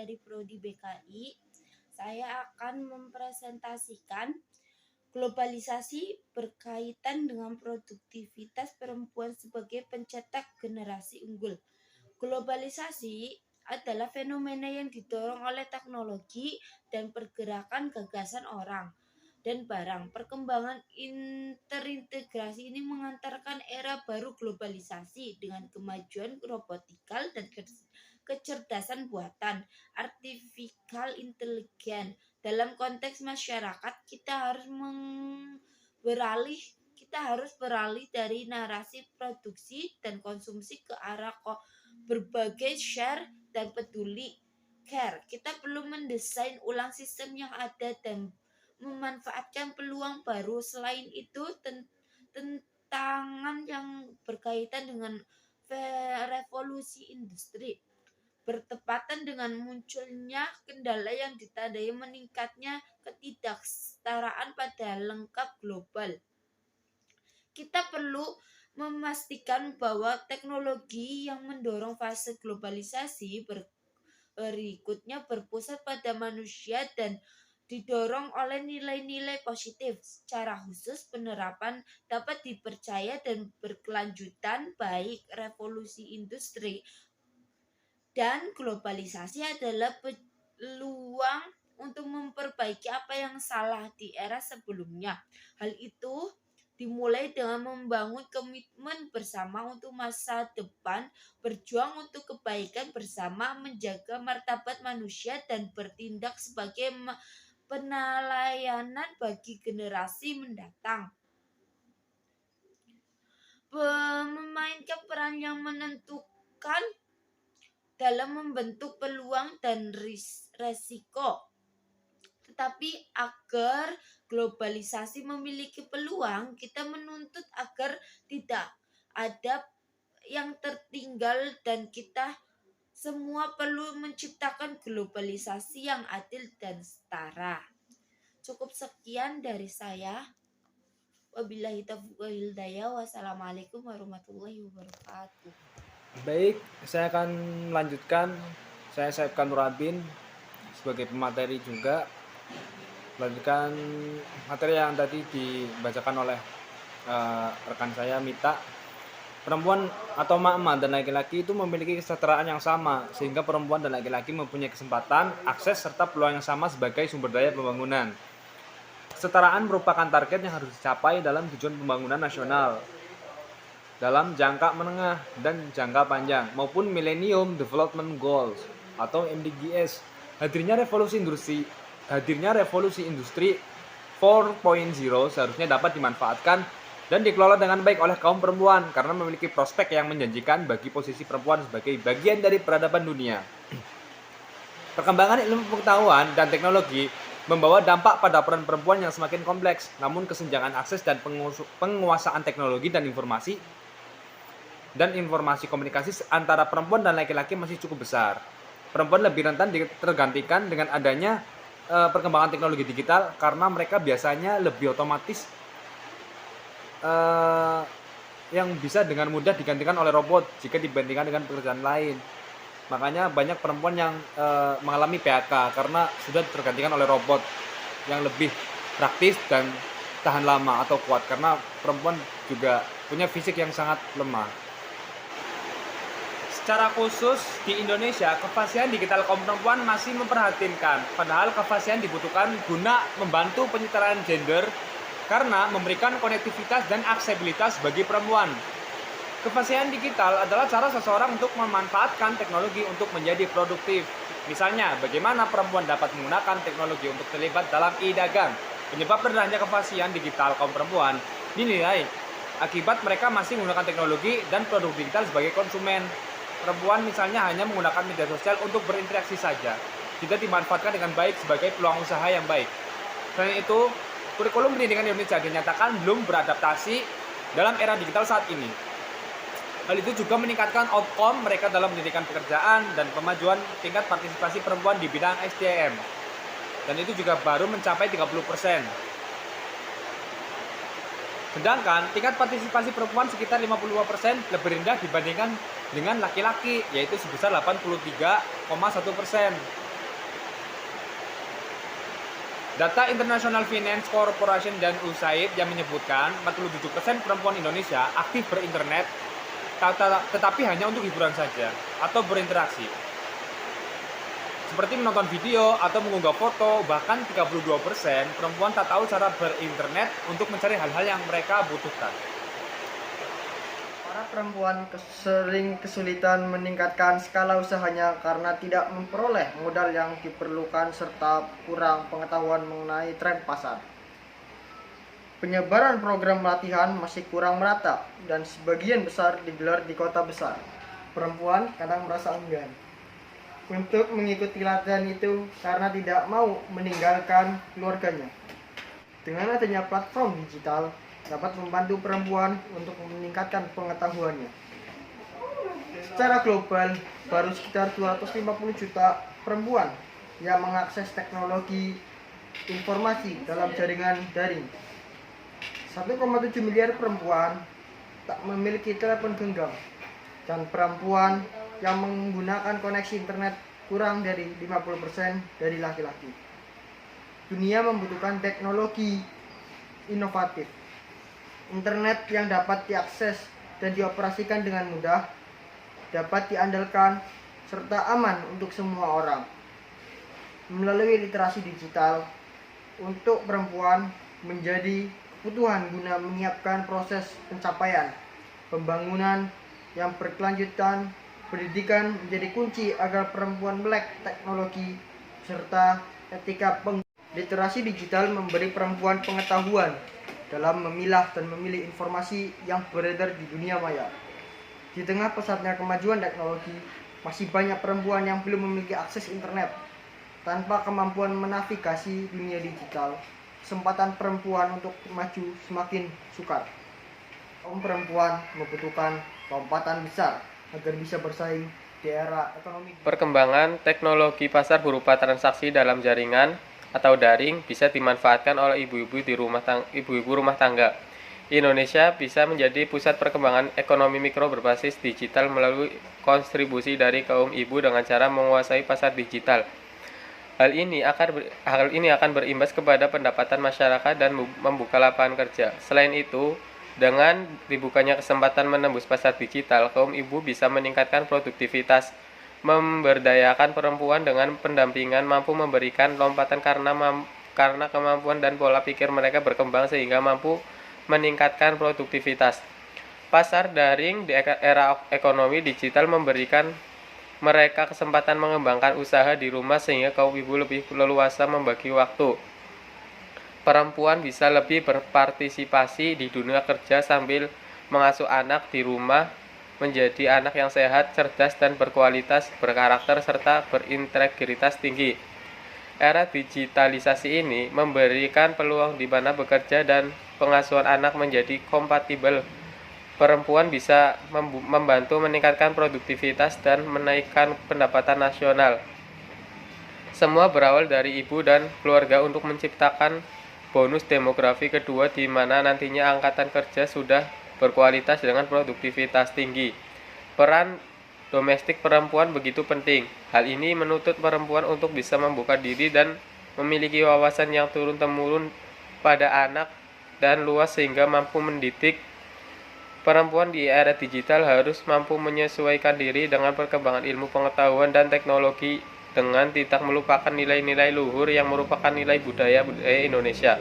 dari Prodi BKI. Saya akan mempresentasikan globalisasi berkaitan dengan produktivitas perempuan sebagai pencetak generasi unggul. Globalisasi adalah fenomena yang didorong oleh teknologi dan pergerakan gagasan orang dan barang. Perkembangan terintegrasi ini mengantarkan era baru globalisasi dengan kemajuan robotikal dan kecerdasan buatan, artificial intelligence. Dalam konteks masyarakat, kita harus beralih dari narasi produksi dan konsumsi ke arah berbagai share dan peduli care. Kita perlu mendesain ulang sistem yang ada dan memanfaatkan peluang baru. Selain itu, tantangan yang berkaitan dengan revolusi industri bertepatan dengan munculnya kendala yang ditandai meningkatnya ketidaksetaraan pada lengkap global. Kita perlu memastikan bahwa teknologi yang mendorong fase globalisasi berikutnya berpusat pada manusia dan didorong oleh nilai-nilai positif. Secara khusus, penerapan dapat dipercaya dan berkelanjutan baik revolusi industri dan globalisasi adalah peluang untuk memperbaiki apa yang salah di era sebelumnya. Hal itu dimulai dengan membangun komitmen bersama untuk masa depan, berjuang untuk kebaikan bersama, menjaga martabat manusia, dan bertindak sebagai penelayanan bagi generasi mendatang. Memainkan peran yang menentukan dalam membentuk peluang dan resiko. Tetapi agar globalisasi memiliki peluang, kita menuntut agar tidak ada yang tertinggal dan kita semua perlu menciptakan globalisasi yang adil dan setara. Cukup sekian dari saya. Wabillahi taufiq wal hidayah. Wassalamualaikum warahmatullahi wabarakatuh. Baik, saya akan melanjutkan. Saya Saifkan Nurabin sebagai pemateri juga. Melanjutkan materi yang tadi dibacakan oleh rekan saya Mita. Perempuan atau emak-emak dan laki-laki itu memiliki kesetaraan yang sama, sehingga perempuan dan laki-laki mempunyai kesempatan, akses, serta peluang yang sama sebagai sumber daya pembangunan. Kesetaraan merupakan target yang harus dicapai dalam tujuan pembangunan nasional dalam jangka menengah dan jangka panjang maupun Millennium Development Goals atau MDGs. Hadirnya revolusi industri 4.0 seharusnya dapat dimanfaatkan dan dikelola dengan baik oleh kaum perempuan karena memiliki prospek yang menjanjikan bagi posisi perempuan sebagai bagian dari peradaban dunia. Perkembangan ilmu pengetahuan dan teknologi membawa dampak pada peran perempuan yang semakin kompleks, namun kesenjangan akses dan penguasaan teknologi dan informasi komunikasi antara perempuan dan laki-laki masih cukup besar. Perempuan lebih rentan tergantikan dengan adanya perkembangan teknologi digital karena mereka biasanya lebih otomatis yang bisa dengan mudah digantikan oleh robot jika dibandingkan dengan pekerjaan lain. Makanya banyak perempuan yang mengalami PHK karena sudah tergantikan oleh robot yang lebih praktis dan tahan lama atau kuat karena perempuan juga punya fisik yang sangat lemah. Secara khusus di Indonesia, kefasihan digital kaum perempuan masih memprihatinkan. Padahal kefasihan dibutuhkan guna membantu penyetaraan gender karena memberikan konektivitas dan aksesibilitas bagi perempuan. Kefasihan digital adalah cara seseorang untuk memanfaatkan teknologi untuk menjadi produktif. Misalnya, bagaimana perempuan dapat menggunakan teknologi untuk terlibat dalam e-dagang. Penyebab rendahnya kefasihan digital kaum perempuan dinilai akibat mereka masih menggunakan teknologi dan produk digital sebagai konsumen. Perempuan misalnya hanya menggunakan media sosial untuk berinteraksi saja, tidak dimanfaatkan dengan baik sebagai peluang usaha yang baik. Selain itu, kurikulum pendidikan Indonesia dinyatakan belum beradaptasi dalam era digital saat ini. Hal itu juga meningkatkan outcome mereka dalam pendidikan pekerjaan dan kemajuan tingkat partisipasi perempuan di bidang SDM. Dan itu juga baru mencapai 30%. Sedangkan tingkat partisipasi perempuan sekitar 55% lebih rendah dibandingkan dengan laki-laki, yaitu sebesar 83,1%. Data International Finance Corporation dan USAID yang menyebutkan 47% perempuan Indonesia aktif berinternet, tetapi hanya untuk hiburan saja atau berinteraksi. Seperti menonton video atau mengunggah foto, bahkan 32% perempuan tak tahu cara berinternet untuk mencari hal-hal yang mereka butuhkan. Para perempuan sering kesulitan meningkatkan skala usahanya karena tidak memperoleh modal yang diperlukan serta kurang pengetahuan mengenai tren pasar. Penyebaran program pelatihan masih kurang merata dan sebagian besar digelar di kota besar. Perempuan kadang merasa enggan untuk mengikuti latihan itu karena tidak mau meninggalkan keluarganya. Dengan adanya platform digital dapat membantu perempuan untuk meningkatkan pengetahuannya. Secara global, baru sekitar 250 juta perempuan yang mengakses teknologi informasi dalam jaringan daring. 1,7 miliar perempuan tak memiliki telepon genggam, dan perempuan yang menggunakan koneksi internet kurang dari 50% dari laki-laki. Dunia membutuhkan teknologi inovatif. Internet yang dapat diakses dan dioperasikan dengan mudah, dapat diandalkan, serta aman untuk semua orang. Melalui literasi digital, untuk perempuan menjadi kebutuhan guna menyiapkan proses pencapaian, pembangunan yang berkelanjutan, pendidikan menjadi kunci agar perempuan melek teknologi, serta etika Literasi digital memberi perempuan pengetahuan dalam memilah dan memilih informasi yang beredar di dunia maya. Di tengah pesatnya kemajuan teknologi, masih banyak perempuan yang belum memiliki akses internet. Tanpa kemampuan menavigasi dunia digital, kesempatan perempuan untuk maju semakin sukar. Kaum perempuan membutuhkan lompatan besar agar bisa bersaing di era ekonomi. Perkembangan teknologi pasar berupa transaksi dalam jaringan atau daring bisa dimanfaatkan oleh ibu-ibu rumah tangga. Indonesia bisa menjadi pusat perkembangan ekonomi mikro berbasis digital melalui kontribusi dari kaum ibu dengan cara menguasai pasar digital. Hal ini akan berimbas kepada pendapatan masyarakat dan membuka lapangan kerja. Selain itu, dengan dibukanya kesempatan menembus pasar digital, kaum ibu bisa meningkatkan produktivitas, memberdayakan perempuan dengan pendampingan, mampu memberikan lompatan karena kemampuan dan pola pikir mereka berkembang sehingga mampu meningkatkan produktivitas. Pasar daring di era ekonomi digital memberikan mereka kesempatan mengembangkan usaha di rumah sehingga kaum ibu lebih leluasa membagi waktu. Perempuan bisa lebih berpartisipasi di dunia kerja sambil mengasuh anak di rumah menjadi anak yang sehat, cerdas, dan berkualitas, berkarakter, serta berintegritas tinggi. Era digitalisasi ini memberikan peluang di mana bekerja dan pengasuhan anak menjadi kompatibel. Perempuan bisa membantu meningkatkan produktivitas dan menaikkan pendapatan nasional. Semua berawal dari ibu dan keluarga untuk menciptakan bonus demografi kedua di mana nantinya angkatan kerja sudah berkualitas dengan produktivitas tinggi. Peran domestik perempuan begitu penting. Hal ini menuntut perempuan untuk bisa membuka diri dan memiliki wawasan yang turun-temurun pada anak dan luas sehingga mampu mendidik. Perempuan di era digital harus mampu menyesuaikan diri dengan perkembangan ilmu pengetahuan dan teknologi dengan tidak melupakan nilai-nilai luhur yang merupakan nilai budaya Indonesia.